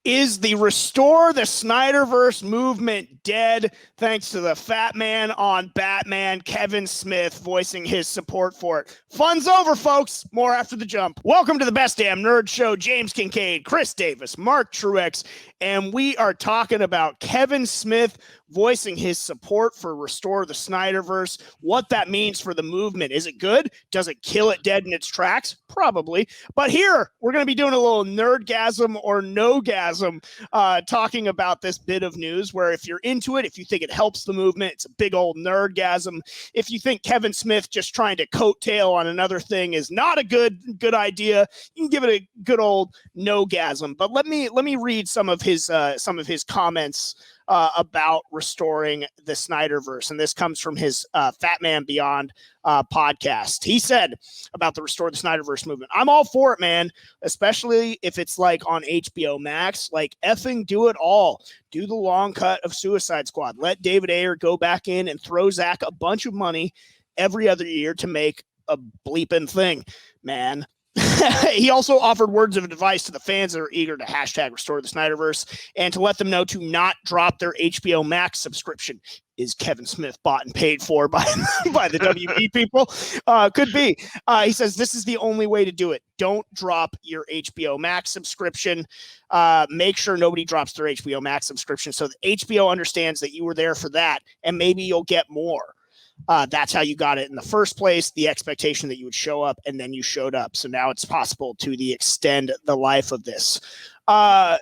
Is the Restore the Snyderverse movement dead thanks to the fat man on Batman, Kevin Smith, voicing his support for it? Fun's over, folks. More after the jump. Welcome to the Best Damn Nerd Show. James Kincaid, Chris Davis, Mark Truex, and we are talking about Kevin Smith voicing his support for Restore the Snyderverse, what that means for the movement. Is it good? Does it kill it dead in its tracks? Probably. But here, we're going to be doing a little nerdgasm or no-gasm, talking about this bit of news where if you're into it, if you think it helps the movement, it's a big old nerdgasm. If you think Kevin Smith just trying to coattail on another thing is not a good idea, you can give it a good old no-gasm. But let me read some of his comments about restoring the Snyderverse. And this comes from his Fat Man Beyond podcast. He said about the Restore the Snyderverse movement, I'm all for it, man, especially if it's like on HBO Max. Like, effing do it all. Do the long cut of Suicide Squad. Let David Ayer go back in and throw Zach a bunch of money every other year to make a bleeping thing, man. He also offered words of advice to the fans that are eager to hashtag Restore the Snyderverse and to let them know to not drop their HBO Max subscription. Is Kevin Smith bought and paid for by the WB people? Could be. He says this is the only way to do it. Don't drop your HBO Max subscription. Make sure nobody drops their HBO Max subscription so that HBO understands that you were there for that, and maybe you'll get more. That's how you got it in the first place, the expectation that you would show up, and then you showed up. So now it's possible to extend the life of this.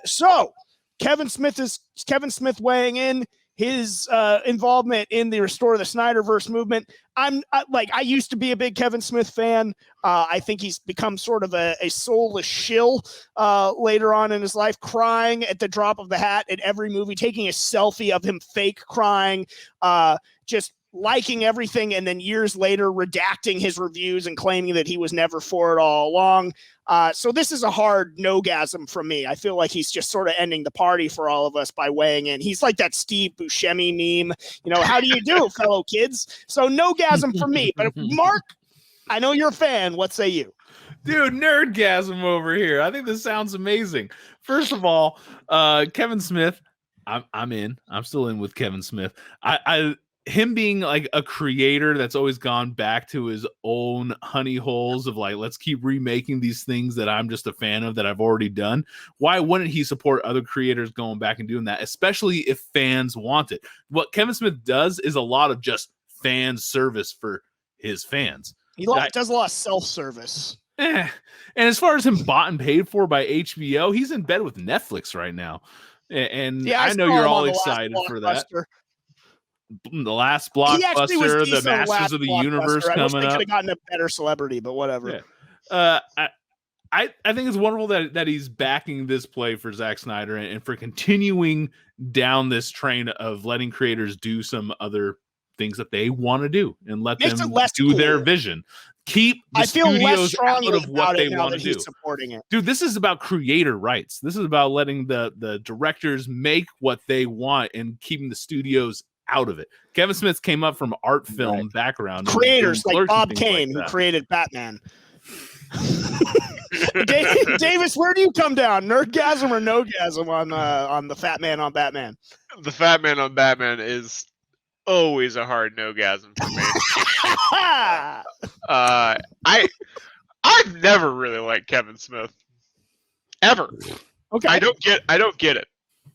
So Kevin Smith weighing in his involvement in the Restore the Snyderverse movement. I used to be a big Kevin Smith fan. I think he's become sort of a soulless shill later on in his life, crying at the drop of the hat in every movie, taking a selfie of him fake crying, just liking everything, and then years later redacting his reviews and claiming that he was never for it all along. So this is a hard no-gasm from me. I feel like he's just sort of ending the party for all of us by weighing in. He's like that Steve Buscemi meme, how do you do, fellow kids? So no-gasm for me. But Mark, I know you're a fan. What say you? Dude, nerdgasm over here. I think this sounds amazing. First of all, Kevin Smith, I'm in. I'm still in with Kevin Smith. Him being like a creator that's always gone back to his own honey holes of like, let's keep remaking these things that I'm just a fan of that I've already done. Why wouldn't he support other creators going back and doing that, especially if fans want it? What Kevin Smith does is a lot of just fan service for his fans. He does a lot of self-service. And as far as him bought and paid for by HBO, he's in bed with Netflix right now. And yeah, I know you're all excited for that. The last blockbuster, the Masters of the Universe coming up. Could have gotten a better celebrity, but whatever. Yeah. I think it's wonderful that he's backing this play for Zack Snyder and for continuing down this train of letting creators do some other things that they want to do and let them do their vision. Keep the studios out of what they want to do. Supporting it. Dude, this is about creator rights. This is about letting the directors make what they want and keeping the studios out of it. Kevin Smith came up from art film background. Creators like Bob Kane, who created Batman. Davis, where do you come down? Nerdgasm or no-gasm on the Fat Man on Batman? The Fat Man on Batman is always a hard no-gasm for me. I've never really liked Kevin Smith. Ever. Okay. I don't get it.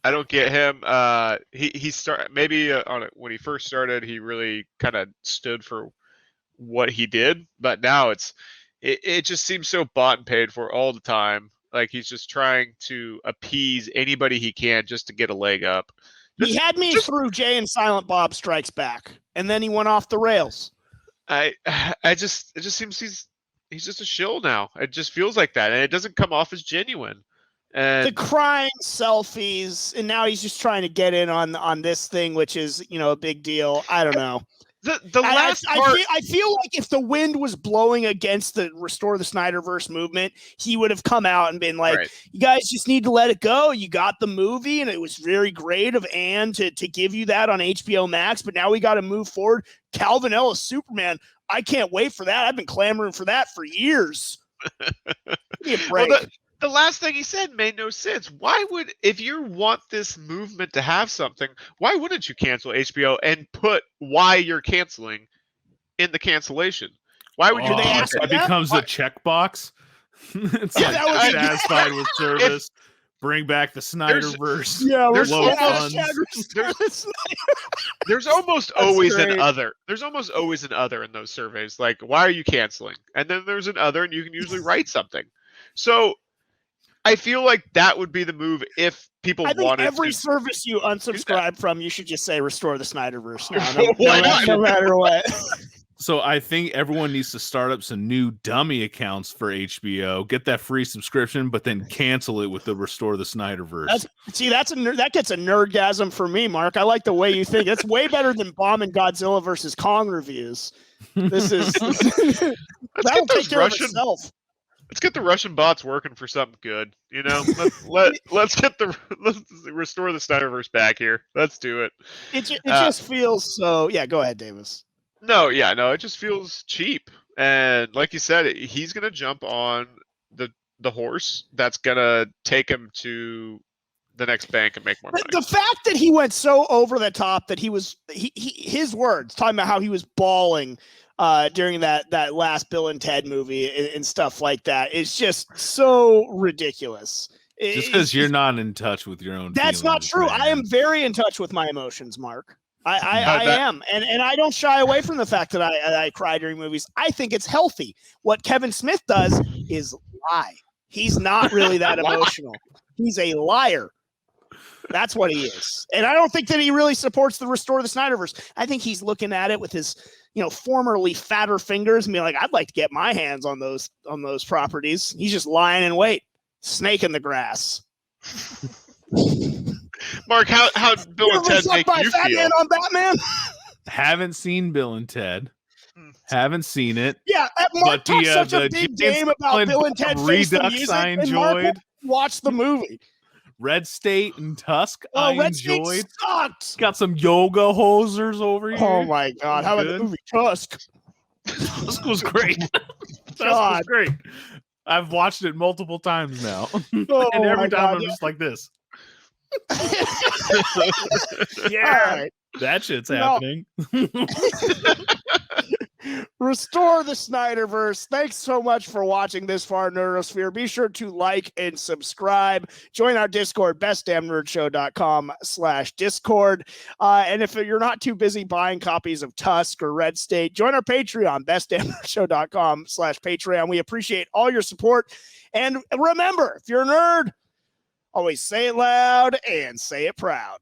I don't get him. He started maybe when he first started, he really kind of stood for what he did, but now it just seems so bought and paid for all the time. Like he's just trying to appease anybody he can just to get a leg up. He had me through Jay and Silent Bob Strikes Back, and then he went off the rails. It just seems he's just a shill now. It just feels like that, and it doesn't come off as genuine. And the crying selfies, and now he's just trying to get in on this thing, which is a big deal. I don't know. The last part, I feel like if the wind was blowing against the Restore the Snyderverse movement, he would have come out and been like, right. You guys just need to let it go. You got the movie, and it was very great of Anne to give you that on HBO Max, but now we got to move forward. Calvin Ellis Superman. I can't wait for that. I've been clamoring for that for years. Give me a break. Well, the last thing he said made no sense. Why would, if you want this movement to have something, why wouldn't you cancel HBO and put why you're canceling in the cancellation? Why would you? they Oh, ask that that? becomes a checkbox. It's Yeah, like that would be- satisfied with service. Bring back the Snyderverse. Yeah, There's low almost- funds. There's almost always great. an other. There's almost always an other in those surveys. Like, why are you canceling? And then there's an other, and you can usually write something. So I feel like that would be the move if people I think wanted every to. service you unsubscribe from, you should just say restore the Snyderverse now. Why not? No matter what. So I think everyone needs to start up some new dummy accounts for HBO, get that free subscription, but then cancel it with the restore the Snyderverse. That gets a nerdgasm for me, Mark. I like the way you think. That's way better than bombing Godzilla versus Kong reviews. This is that'll take care of itself. Let's get the Russian bots working for something good. You know, let's restore the Snyderverse back here. Let's do it. It just feels so. Yeah, go ahead, Davis. No, it just feels cheap. And like you said, he's gonna jump on the horse that's gonna take him to the next bank and make more money. The fact that he went so over the top that his words talking about how he was bawling during that last Bill and Ted movie and stuff like that is just so ridiculous. Just because you're not in touch with your own That's not feelings, true. man. I am very in touch with my emotions, Mark. I am. And I don't shy away from the fact that I cry during movies. I think it's healthy. What Kevin Smith does is lie. He's not really that emotional. He's a liar. That's what he is. And I don't think that he really supports the restore the Snyderverse. I think he's looking at it with his, formerly fatter fingers and being like, I'd like to get my hands on those properties. He's just lying in wait, snake in the grass. Mark, how Bill and Ted make you feel? Batman on Batman? Haven't seen Bill and Ted. Haven't seen it. Yeah, Mark talked such a the big James game about Bill and Ted Face the Redux Music, I and Mark enjoyed. watched the movie. Red State and Tusk Oh, I Red State enjoyed. sucked. Got some yoga hosers over here. Oh my god! How about the Good. movie Tusk? Tusk was great. Tusk was God. great. I've watched it multiple times now. Oh And my every time God, I'm yeah. just like this. All Yeah, right. that shit's No. happening. Restore the Snyderverse. Thanks so much for watching this far, Nerdosphere. Be sure to like and subscribe. Join our Discord, bestdamnnerdshow.com/Discord. And if you're not too busy buying copies of Tusk or Red State, join our Patreon, bestdamnnerdshow.com/Patreon. We appreciate all your support. And remember, if you're a nerd, always say it loud and say it proud.